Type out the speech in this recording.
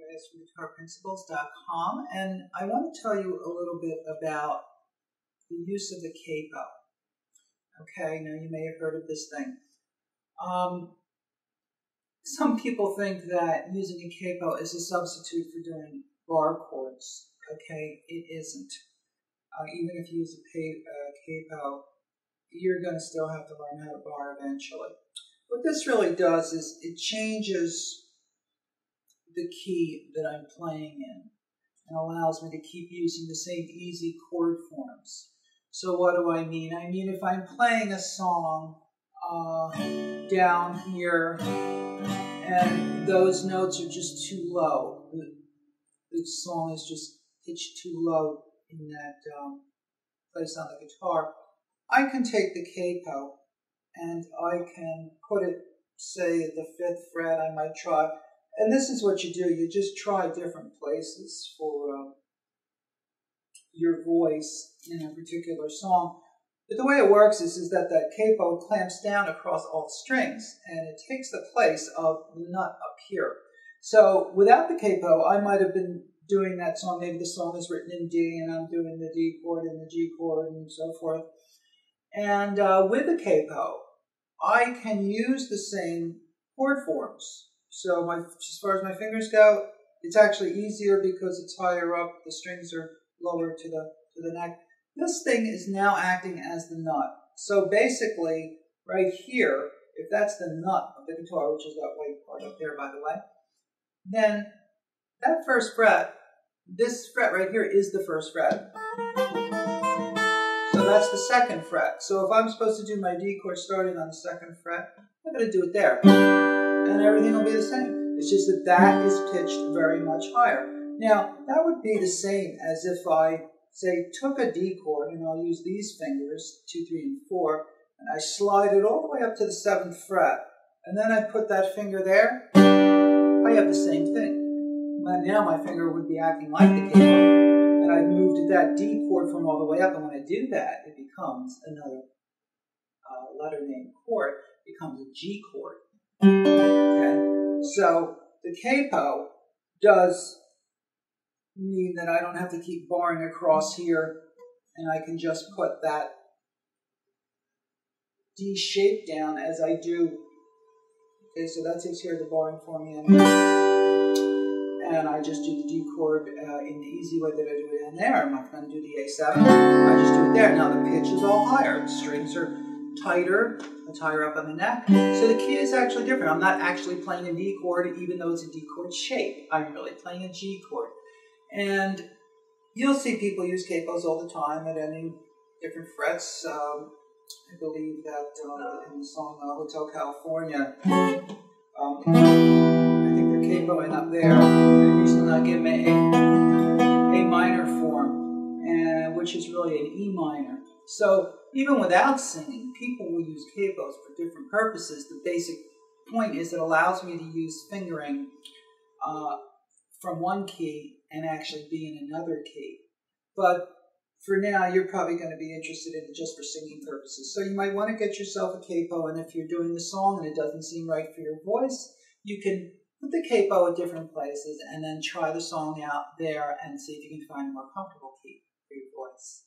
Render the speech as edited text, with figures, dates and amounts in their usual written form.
guys from GuitarPrinciples.com, and I want to tell you a little bit about the use of the capo. Okay, now you may have heard of this thing. Some people think that using a capo is a substitute for doing bar chords. Okay, it isn't. Even if you use a capo, you're going to still have to learn how to bar eventually. What this really does is it changes the key that I'm playing in and allows me to keep using the same easy chord forms. So what do I mean? I mean, if I'm playing a song down here and those notes are just too low, the song is just pitched too low in that place on the guitar, I can take the capo and I can put it, say, at the 5th fret. I might try. And this is what you do. You just try different places for your voice in a particular song. But the way it works is that that capo clamps down across all strings, and it takes the place of the nut up here. So without the capo, I might have been doing that song. Maybe the song is written in D, and I'm doing the D chord and the G chord and so forth. And with the capo, I can use the same chord forms. So as far as my fingers go, it's actually easier because it's higher up. The strings are lower to the neck. This thing is now acting as the nut. So basically, right here, if that's the nut of the guitar, which is that white part up there, by the way, then that 1st fret, this fret right here is the 1st fret. So that's the 2nd fret. So if I'm supposed to do my D chord starting on the 2nd fret, I'm going to do it there. And everything will be the same. It's just that that is pitched very much higher. Now, that would be the same as if I, say, took a D chord, and I'll use these fingers, 2, 3, and 4, and I slide it all the way up to the 7th fret, and then I put that finger there, I have the same thing. But now my finger would be acting like the capo, and I've moved that D chord from all the way up, and when I do that, it becomes another letter named chord, it becomes a G chord. Okay? So the capo does mean that I don't have to keep barring across here, and I can just put that D shape down as I do. Okay, so that takes care of the barring for me, and I just do the D chord in the easy way that I do it in there. I'm not going to do the A7. I just do it there. Now the pitch is all higher. The strings are tighter. It's higher up on the neck. So the key is actually different. I'm not actually playing a D chord, even though it's a D chord shape. I'm really playing a G chord. And you'll see people use capos all the time at any different frets. I believe that in the song Hotel California, I think they're capoing up there. They're using like A minor form, which is really an E minor. So even without singing, people will use capos for different purposes. The basic point is it allows me to use fingering from one key and actually be in another key. But for now, you're probably going to be interested in it just for singing purposes. So you might want to get yourself a capo, and if you're doing the song and it doesn't seem right for your voice, you can put the capo at different places and then try the song out there and see if you can find a more comfortable key for your voice.